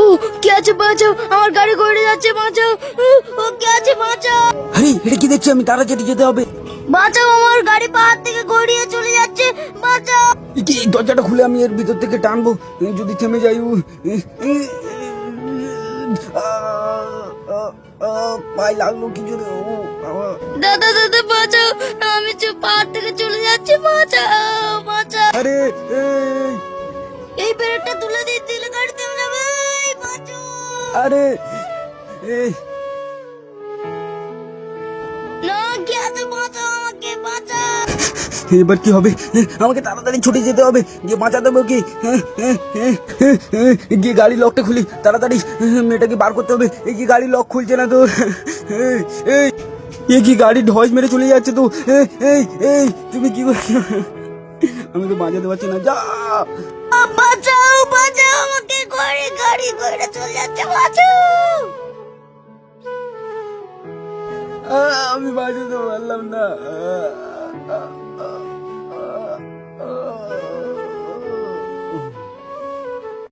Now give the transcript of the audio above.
ও কে আছে বাঁচাও, আমার গাড়ি ঘুরে যাচ্ছে, বাঁচাও। ও কে আছে বাঁচাও। আরে এটা কি দেখছি আমি, তাড়াতাড়ি যেতে হবে। বাঁচাও, আমার গাড়ি পাহাড় থেকে গড়িয়ে চলে যাচ্ছে, বাঁচাও। এই দরজাটা খুলে আমি এর ভিতর থেকে টানবো, যদি থেমে যাই। পায়ে লাগলো কি জোরে। দাদা দাদা বাঁচাও, আমি পাহাড় থেকে চলে যাচ্ছি, বাঁচাও বাঁচাও। আরে এই ব্রেকটা তুলে দিলে গাড়ি থেমে যাবে, বাঁচাও। আরে না কে আছে, বাঁচাও, আমাকে বাঁচাও। এবার কি হবে? আমাকে তাড়াতাড়ি ছুটে যেতে হবে, গিয়ে বাঁচাতে হবে কি। গিয়ে গাড়ি লকটা খুলি তাড়াতাড়ি, মেয়েটাকে বার করতে হবে। এই কি গাড়ি লক খুলছে না তো। এই কি গাড়ি ঢস মেরে চলে যাচ্ছে তো। এই এই তুমি কি করছো? আমি তো বাঁচাতে পারছি না। যা বাঁচাও বাঁচাও, আমাকে গাড়ি ঘুরে চলে যাচ্ছে, বাঁচাও। আমি বাঁচাতে পারলাম না।